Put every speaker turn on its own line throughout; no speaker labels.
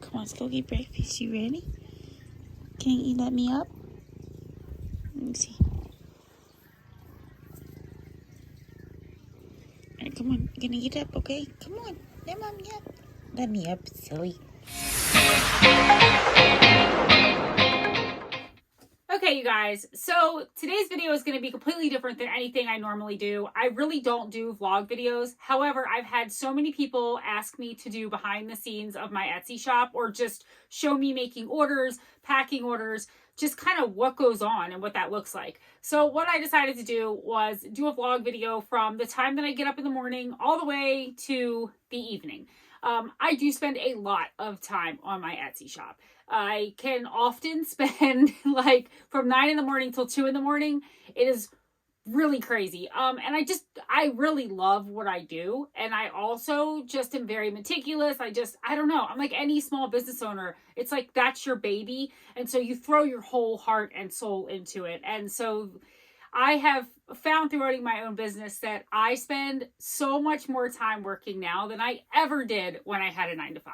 Come on, let's go get breakfast. You ready? Can you let me up? Let me see. All right, come on. You're gonna get up, okay? Come on. Let mommy up. Let me up, silly.
Okay, you guys, so today's video is going to be completely different than anything I normally do. I really don't do vlog videos. However, I've had so many people ask me to do behind the scenes of my Etsy shop, or just show me making orders, packing orders, just kind of what goes on and what that looks like. So what I decided to do was do a vlog video from the time that I get up in the morning all the way to the evening. I do spend a lot of time on my Etsy shop. I can often spend like from 9 in the morning till 2 in the morning. It is really crazy. And I really love what I do. And I also just am very meticulous. I don't know. I'm like any small business owner. It's like, that's your baby. And so you throw your whole heart and soul into it. And so I have found through running my own business that I spend so much more time working now than I ever did when I had a 9-to-5.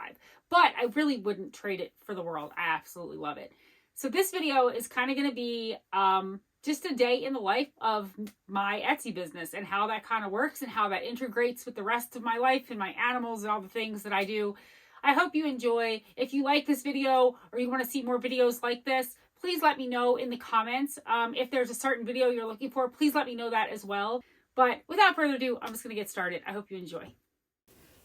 But I really wouldn't trade it for the world. I absolutely love it. So this video is kind of going to be just a day in the life of my Etsy business and how that kind of works and how that integrates with the rest of my life and my animals and all the things that I do. I hope you enjoy. If you like this video or you want to see more videos like this, please let me know in the comments. If there's a certain video you're looking for, please let me know that as well. But without further ado, I'm just going to get started. I hope you enjoy.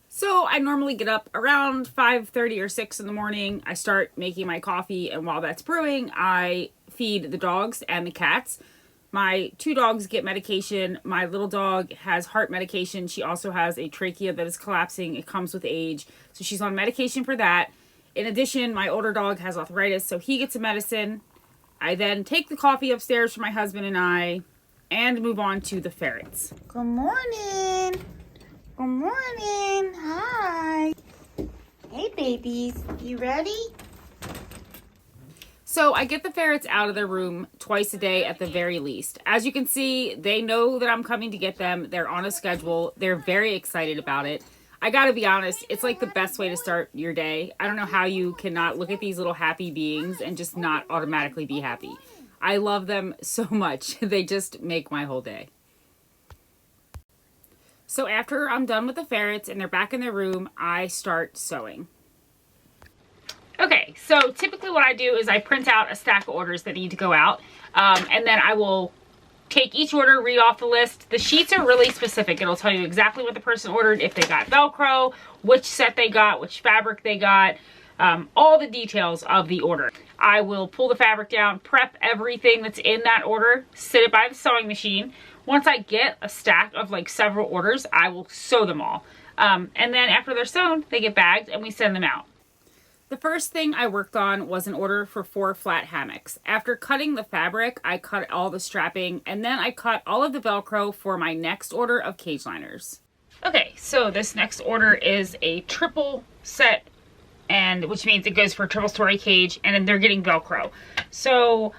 So I normally get up around 5:30 or 6 in the morning. I start making my coffee, and while that's brewing, I feed the dogs and the cats. My 2 dogs get medication. My little dog has heart medication. She also has a trachea that is collapsing. It comes with age. So she's on medication for that. In addition, my older dog has arthritis, so he gets a medicine. I then take the coffee upstairs for my husband and I, and move on to the ferrets.
Good morning. Good morning. Hi. Hey, babies. You ready?
So I get the ferrets out of their room twice a day at the very least. As you can see, they know that I'm coming to get them. They're on a schedule. They're very excited about it. I gotta be honest, it's like the best way to start your day. I don't know how you cannot look at these little happy beings and just not automatically be happy. I love them so much. They just make my whole day. So after I'm done with the ferrets and they're back in their room, I start sewing. Okay, so typically what I do is I print out a stack of orders that need to go out, and then I will take each order, read off the list. The sheets are really specific. It'll tell you exactly what the person ordered, if they got Velcro, which set they got, which fabric they got, all the details of the order. I will pull the fabric down, prep everything that's in that order, sit it by the sewing machine. Once I get a stack of like several orders, I will sew them all. And then after they're sewn, they get bagged and we send them out. The first thing I worked on was an order for 4 flat hammocks. After cutting the fabric, I cut all the strapping, and then I cut all of the Velcro for my next order of cage liners. Okay, so this next order is a triple set, and which means it goes for a triple story cage, and then they're getting Velcro. So,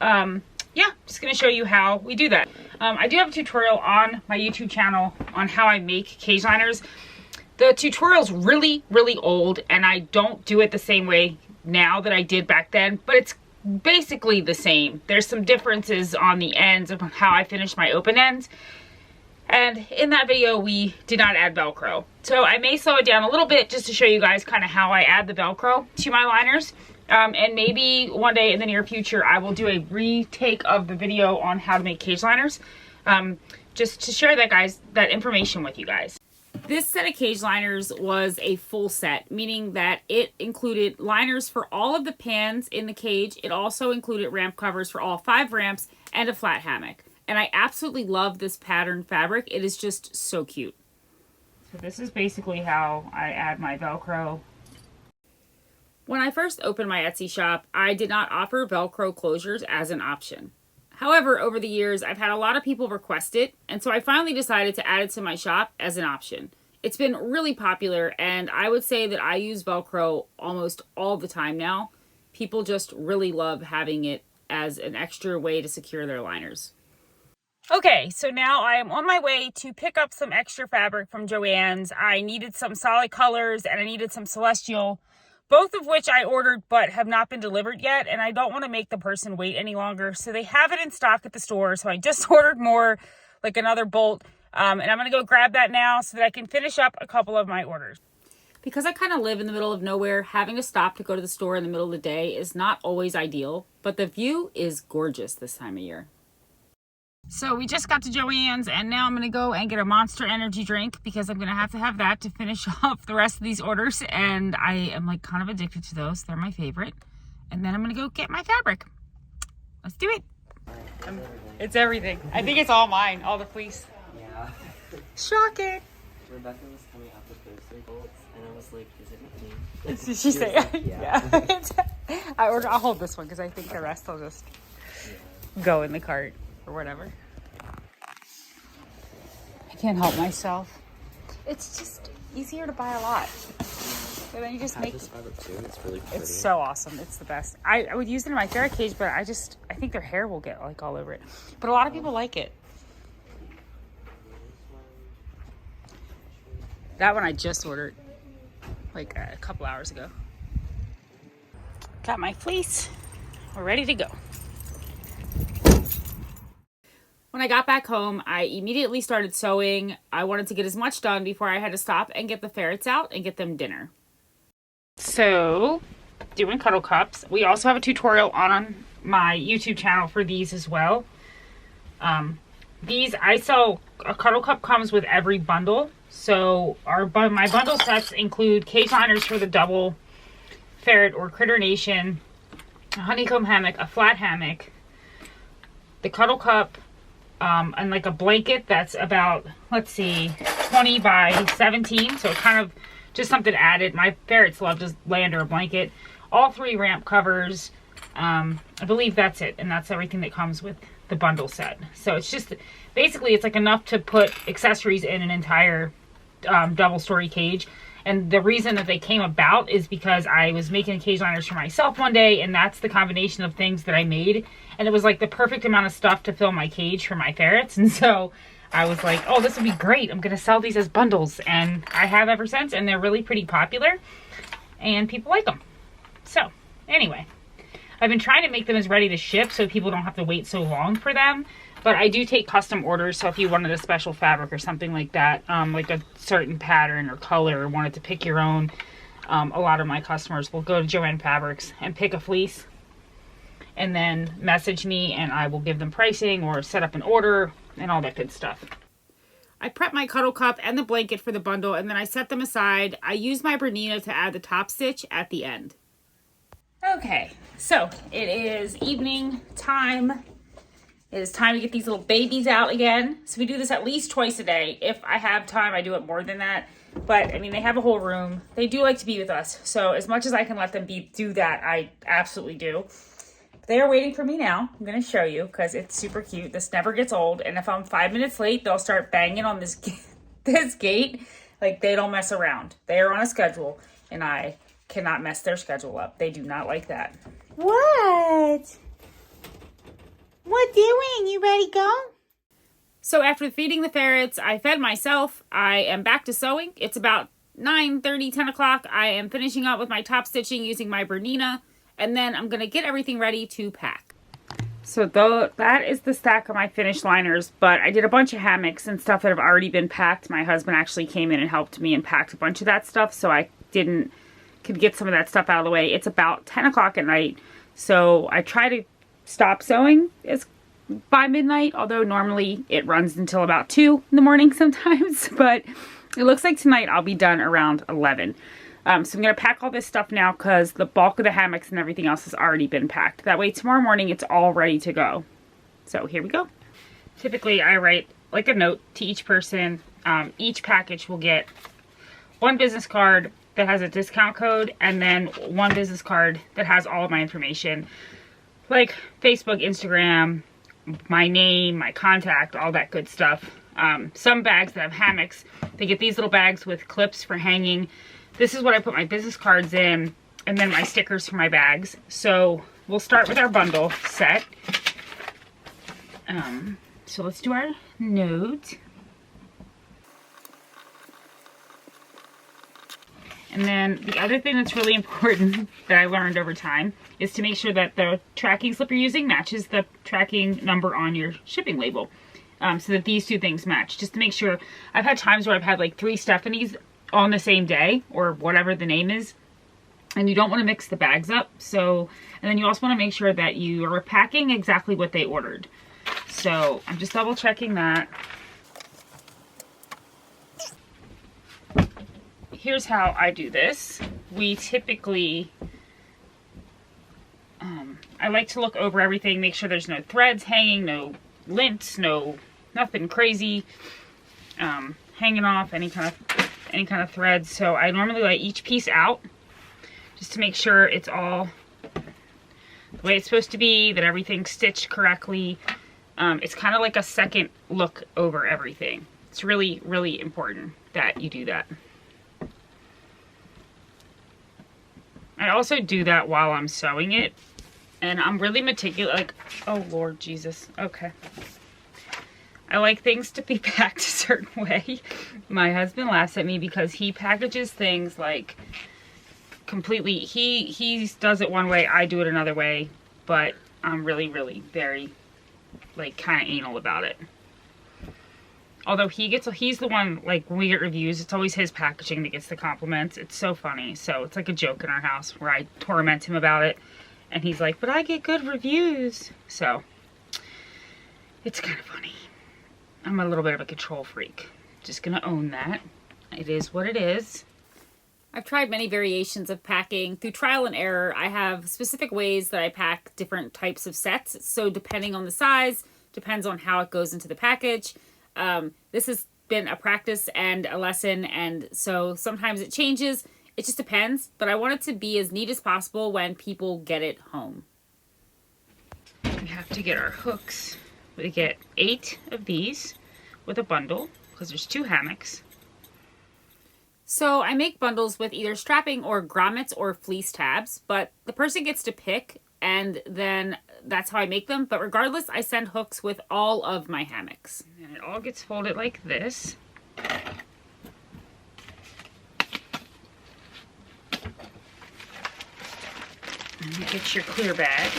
yeah, just gonna show you how we do that. I do have a tutorial on my YouTube channel on how I make cage liners. The tutorial's really, really old, and I don't do it the same way now that I did back then, but it's basically the same. There's some differences on the ends of how I finish my open ends, and in that video, we did not add Velcro. So I may slow it down a little bit just to show you guys kind of how I add the Velcro to my liners, and maybe one day in the near future, I will do a retake of the video on how to make cage liners, just to share that information with you guys. This set of cage liners was a full set, meaning that it included liners for all of the pans in the cage. It also included ramp covers for all 5 ramps and a flat hammock. And I absolutely love this pattern fabric. It is just so cute. So this is basically how I add my Velcro. When I first opened my Etsy shop, I did not offer Velcro closures as an option. However, over the years, I've had a lot of people request it, and so I finally decided to add it to my shop as an option. It's been really popular, and I would say that I use Velcro almost all the time now. People just really love having it as an extra way to secure their liners. Okay, so now I am on my way to pick up some extra fabric from Joann's. I needed some solid colors, and I needed some celestial both of which I ordered but have not been delivered yet, and I don't want to make the person wait any longer. So they have it in stock at the store, so I just ordered more, like another bolt, and I'm going to go grab that now so that I can finish up a couple of my orders. Because I kind of live in the middle of nowhere, having to stop to go to the store in the middle of the day is not always ideal, but the view is gorgeous this time of year. So we just got to Joann's, and now I'm going to go and get a Monster Energy drink because I'm going to have that to finish off the rest of these orders, and I am like kind of addicted to those. They're my favorite. And then I'm going to go get my fabric. Let's do it. It's everything. I think it's all mine, all the fleece.
Yeah.
Shocking.
Rebecca was coming out with those bolts, and I was like, is it me?
Did she say?
Like, yeah.
I'll hold this one because I think the rest will just go in the cart or whatever. I can't help myself. It's just easier to buy a lot. So then you just make
this fabric too. It's really pretty.
It's so awesome. It's the best. I would use it in my ferret cage, but I think their hair will get like all over it. But a lot of people like it. That one I just ordered like a couple hours ago. Got my fleece. We're ready to go. When I got back home, I immediately started sewing. I wanted to get as much done before I had to stop and get the ferrets out and get them dinner. So, doing cuddle cups. We also have a tutorial on my YouTube channel for these as well. These, I sell, a cuddle cup comes with every bundle. So, my bundle sets include cage liners for the double ferret or critter nation, a honeycomb hammock, a flat hammock, the cuddle cup, and like a blanket that's about, let's see, 20 by 17. So kind of just something added. My ferrets love to lay under a blanket. All 3 ramp covers. I believe that's it. And that's everything that comes with the bundle set. So it's just, basically it's like enough to put accessories in an entire double story cage. And the reason that they came about is because I was making cage liners for myself one day, and that's the combination of things that I made. And it was like the perfect amount of stuff to fill my cage for my ferrets. And so I was like, oh, this would be great. I'm going to sell these as bundles. And I have ever since, and they're really pretty popular, and people like them. So anyway, I've been trying to make them as ready to ship so people don't have to wait so long for them. But I do take custom orders, so if you wanted a special fabric or something like that, like a certain pattern or color, or wanted to pick your own, a lot of my customers will go to Joann Fabrics and pick a fleece and then message me, and I will give them pricing or set up an order and all that good stuff. I prep my cuddle cup and the blanket for the bundle, and then I set them aside. I use my Bernina to add the top stitch at the end. Okay, so it is evening time. It is time to get these little babies out again. So we do this at least twice a day. If I have time, I do it more than that. But, I mean, they have a whole room. They do like to be with us. So as much as I can let them do that, I absolutely do. They are waiting for me now. I'm going to show you because it's super cute. This never gets old. And if I'm 5 minutes late, they'll start banging on this gate. Like, they don't mess around. They are on a schedule. And I cannot mess their schedule up. They do not like that.
What? What doing? You ready to go?
So after feeding the ferrets, I fed myself. I am back to sewing. It's about 9:30, 10 o'clock. I am finishing up with my top stitching using my Bernina. And then I'm going to get everything ready to pack. So that is the stack of my finished liners. But I did a bunch of hammocks and stuff that have already been packed. My husband actually came in and helped me and packed a bunch of that stuff. So I could get some of that stuff out of the way. It's about 10 o'clock at night. So I try to stop sewing by midnight, although normally it runs until about 2 in the morning sometimes, but it looks like tonight I'll be done around 11. So I'm going to pack all this stuff now because the bulk of the hammocks and everything else has already been packed. That way tomorrow morning it's all ready to go. So here we go. Typically I write like a note to each person. Each package will get 1 business card that has a discount code, and then 1 business card that has all of my information, like Facebook, Instagram, my name, my contact, all that good stuff. Some bags that have hammocks, they get these little bags with clips for hanging. This is what I put my business cards in, and then my stickers for my bags. So we'll start with our bundle set. So let's do our note. And then the other thing that's really important that I learned over time is to make sure that the tracking slip you're using matches the tracking number on your shipping label. So that these two things match. Just to make sure. I've had times where I've had like 3 Stephanies on the same day, or whatever the name is. And you don't want to mix the bags up. So, and then you also want to make sure that you are packing exactly what they ordered. So I'm just double checking that. Here's how I do this. We typically, I like to look over everything, make sure there's no threads hanging, no lints, nothing crazy hanging off, any kind of threads. So I normally lay each piece out just to make sure it's all the way it's supposed to be, that everything's stitched correctly. It's kind of like a second look over everything. It's really, really important that you do that. I also do that while I'm sewing it, and I'm really meticulous, like, oh Lord Jesus, okay. I like things to be packed a certain way. My husband laughs at me because he packages things like completely, he does it one way, I do it another way, but I'm really, really very, like, kind of anal about it. Although he's the one, like, when we get reviews, it's always his packaging that gets the compliments. It's so funny. So it's like a joke in our house where I torment him about it. And he's like, but I get good reviews. So it's kind of funny. I'm a little bit of a control freak. Just gonna own that. It is what it is. I've tried many variations of packing. Through trial and error, I have specific ways that I pack different types of sets. So depending on the size, depends on how it goes into the package. This has been a practice and a lesson, and so sometimes it changes. It just depends, but I want it to be as neat as possible when people get it home. We have to get our hooks. We get 8 of these with a bundle because there's 2 hammocks. So I make bundles with either strapping or grommets or fleece tabs, but the person gets to pick, and then that's how I make them. But regardless, I send hooks with all of my hammocks. And it all gets folded like this. And you get your clear bag.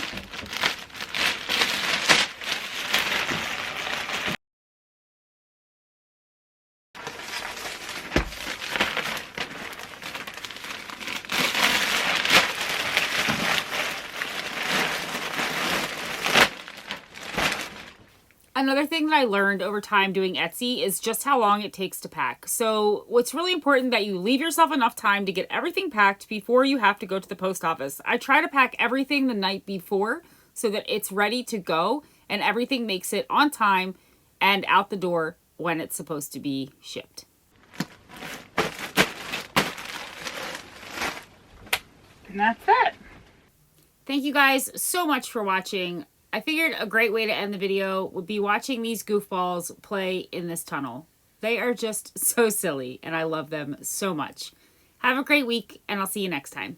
Another thing that I learned over time doing Etsy is just how long it takes to pack. So what's really important that you leave yourself enough time to get everything packed before you have to go to the post office. I try to pack everything the night before so that it's ready to go and everything makes it on time and out the door when it's supposed to be shipped. And that's it. Thank you guys so much for watching. I figured a great way to end the video would be watching these goofballs play in this tunnel. They are just so silly, and I love them so much. Have a great week, and I'll see you next time.